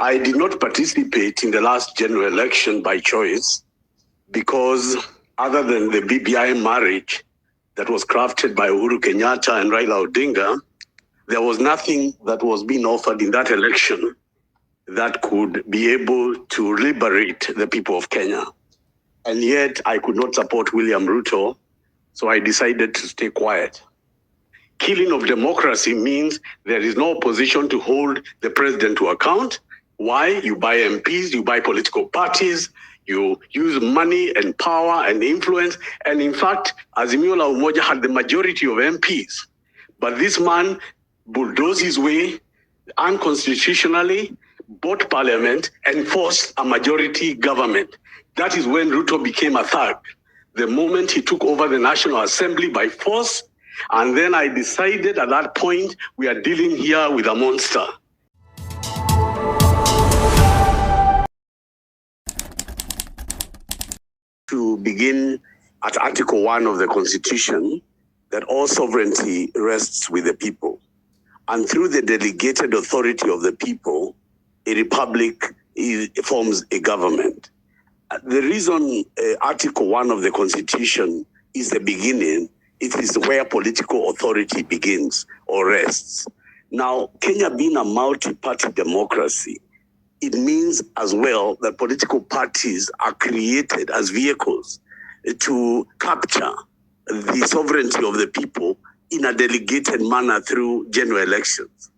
I did not participate in the last general election by choice because other than the BBI marriage that was crafted by Uhuru Kenyatta and Raila Odinga, there was nothing that was being offered in that election that could be able to liberate the people of Kenya. And yet I could not support William Ruto, so I decided to stay quiet. Killing of democracy means there is no opposition to hold the president to account. Why? You buy MPs, you buy political parties, you use money and power and influence. And in fact, Azimio la Umoja had the majority of MPs. But this man bulldozed his way unconstitutionally, bought parliament, and forced a majority government. That is when Ruto became a thug. The moment he took over the National Assembly by force, and then I decided at that point, we are dealing here with a monster. To begin at Article 1 of the Constitution, that all sovereignty rests with the people. And through the delegated authority of the people, a republic forms a government. The reason Article 1 of the Constitution is the beginning, it is where political authority begins or rests. Now, Kenya being a multi-party democracy, it means as well that political parties are created as vehicles to capture the sovereignty of the people in a delegated manner through general elections.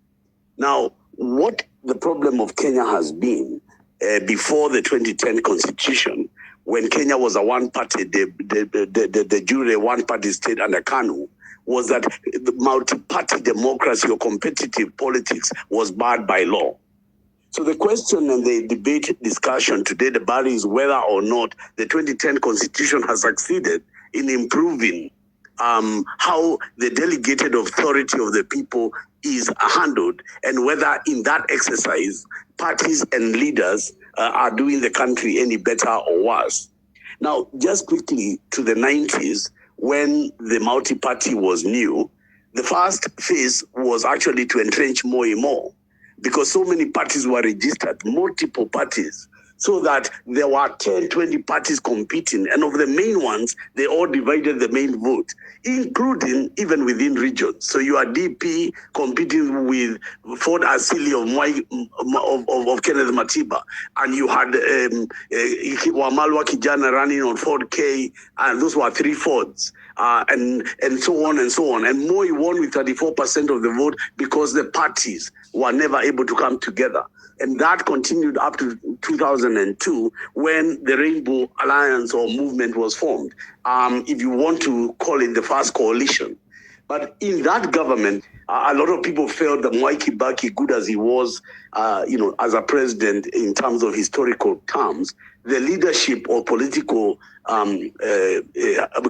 Now, what the problem of Kenya has been before the 2010 constitution, when Kenya was a one-party, the jure one-party state under KANU, was that the multi-party democracy or competitive politics was barred by law. So the question and the debate discussion today, the bar is whether or not the 2010 constitution has succeeded in improving how the delegated authority of the people is handled, and whether in that exercise, parties and leaders are doing the country any better or worse. Now, just quickly to the 90s, when the multi-party was new, the first phase was actually to entrench more and more, because so many parties were registered, multiple parties, so that there were 10, 20 parties competing. And of the main ones, they all divided the main vote, including even within regions. So you are DP competing with Ford Asili of Kenneth Matiba. And you had Wamalwa Kijana running on Ford K, and those were 3 Fords. And so on and so on. And Moi won with 34% of the vote because the parties were never able to come together. And that continued up to 2002 when the Rainbow Alliance or movement was formed, if you want to call it the first coalition. But in that government, a lot of people felt that Mwai Kibaki, good as he was, as a president in terms of historical terms, the leadership or political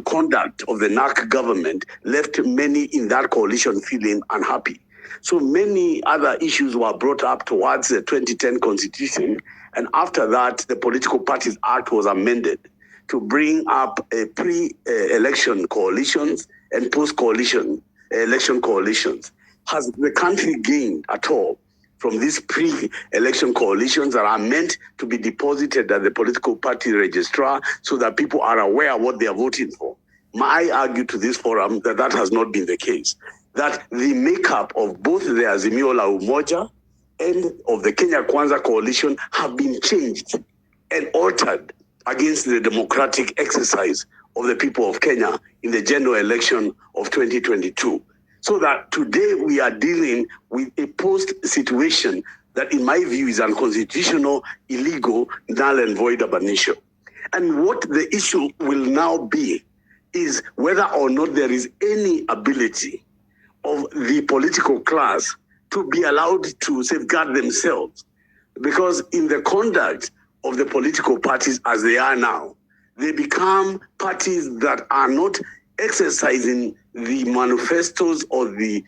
conduct of the NAC government left many in that coalition feeling unhappy. So many other issues were brought up towards the 2010 constitution. And after that, the Political Parties Act was amended to bring up pre-election coalitions and post-coalition election coalitions. Has the country gained at all from these pre-election coalitions that are meant to be deposited at the political party registrar so that people are aware of what they are voting for? I argue to this forum that that has not been the case. That the makeup of both the Azimio la Umoja and of the Kenya Kwanza coalition have been changed and altered against the democratic exercise of the people of Kenya in the general election of 2022. So that today we are dealing with a post situation that in my view is unconstitutional, illegal, null and void ab initio. And what the issue will now be is whether or not there is any ability of the political class to be allowed to safeguard themselves. Because in the conduct of the political parties as they are now, they become parties that are not exercising the manifestos or the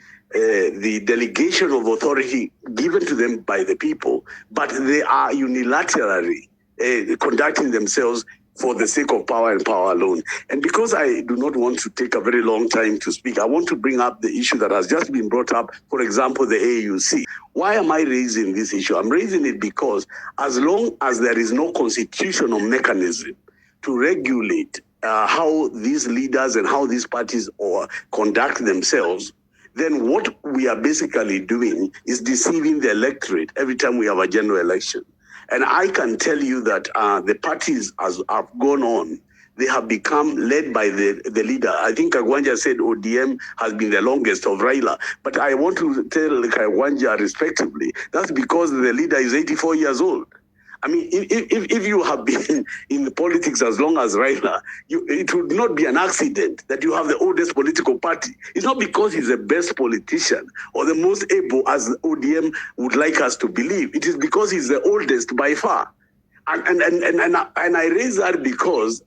delegation of authority given to them by the people, but they are unilaterally conducting themselves for the sake of power and power alone. And because I do not want to take a very long time to speak, I want to bring up the issue that has just been brought up, for example, the AUC. Why am I raising this issue? I'm raising it because as long as there is no constitutional mechanism to regulate how these leaders and how these parties conduct themselves, then what we are basically doing is deceiving the electorate every time we have a general election. And I can tell you that the parties as have gone on, they have become led by the leader. I think Kagwanja said ODM has been the longest of Raila. But I want to tell Kagwanja respectively, that's because the leader is 84 years old. I mean, if you have been in politics as long as Raila, it would not be an accident that you have the oldest political party. It's not because he's the best politician or the most able, as ODM would like us to believe. It is because he's the oldest by far. And I raise that because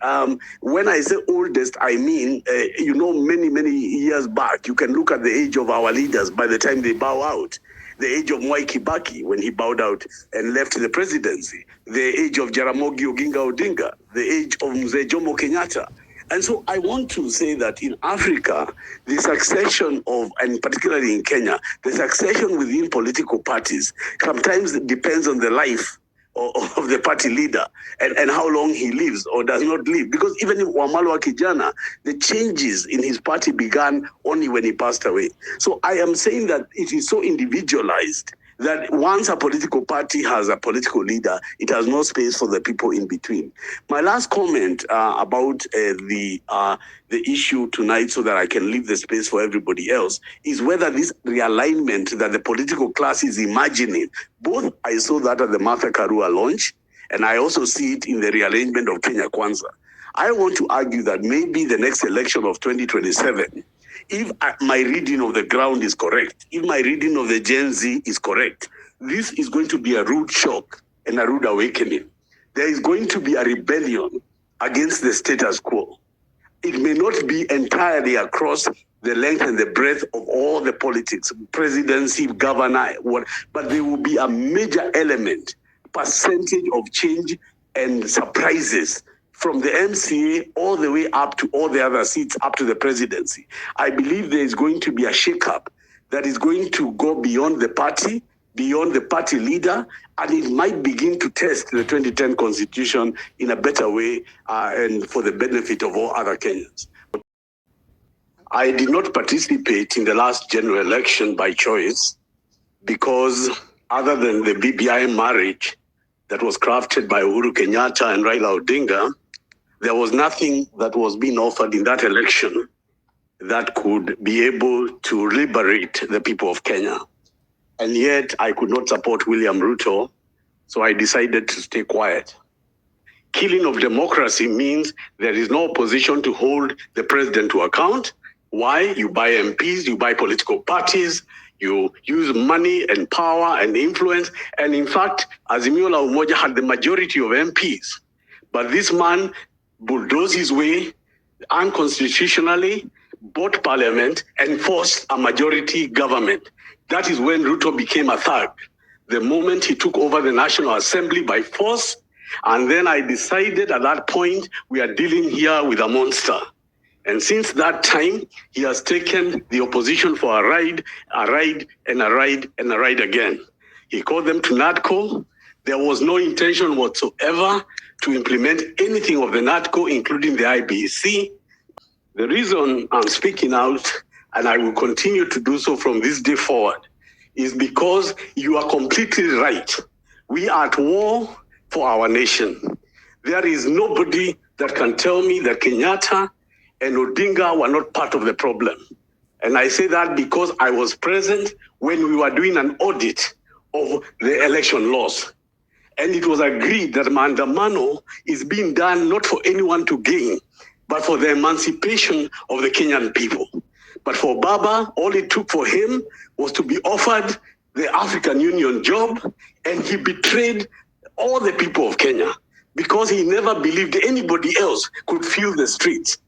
when I say oldest, I mean, many years back, you can look at the age of our leaders by the time they bow out. The age of Mwai Kibaki when he bowed out and left the presidency. The age of Jaramogi Oginga Odinga. The age of Mzee Jomo Kenyatta. And so I want to say that in Africa, the succession of, and particularly in Kenya, the succession within political parties sometimes depends on the life of the party leader and how long he lives or does not live. Because even in Wamalwa Kijana, the changes in his party began only when he passed away. So I am saying that it is so individualized that once a political party has a political leader, it has no space for the people in between. My last comment about the issue tonight, so that I can leave the space for everybody else, is whether this realignment that the political class is imagining, both I saw that at the Martha Karua launch, and I also see it in the rearrangement of Kenya Kwanza. I want to argue that maybe the next election of 2027, if my reading of the ground is correct, if my reading of the Gen Z is correct, this is going to be a rude shock and a rude awakening. There is going to be a rebellion against the status quo. It may not be entirely across the length and the breadth of all the politics, presidency, governor, but there will be a major element, percentage of change and surprises from the MCA all the way up to all the other seats up to the presidency. I believe there is going to be a shakeup that is going to go beyond the party leader, and it might begin to test the 2010 constitution in a better way and for the benefit of all other Kenyans. I did not participate in the last general election by choice because other than the BBI marriage that was crafted by Uhuru Kenyatta and Raila Odinga, there was nothing that was being offered in that election that could be able to liberate the people of Kenya. And yet I could not support William Ruto, so I decided to stay quiet. Killing of democracy means there is no opposition to hold the president to account. Why? You buy MPs, you buy political parties, you use money and power and influence. And in fact, Azimio la Umoja had the majority of MPs. But this man bulldozed his way unconstitutionally, bought parliament, and forced a majority government. That is when Ruto became a thug. The moment he took over the National Assembly by force, and then I decided at that point, we are dealing here with a monster. And since that time, he has taken the opposition for a ride, and a ride again. He called them to NADCO. There was no intention whatsoever to implement anything of the NADCO, including the IBC. The reason I'm speaking out, and I will continue to do so from this day forward, is because you are completely right. We are at war for our nation. There is nobody that can tell me that Kenyatta and Odinga were not part of the problem. And I say that because I was present when we were doing an audit of the election laws. And it was agreed that Maandamano is being done not for anyone to gain, but for the emancipation of the Kenyan people. But for Baba, all it took for him was to be offered the African Union job, and he betrayed all the people of Kenya because he never believed anybody else could fill the streets.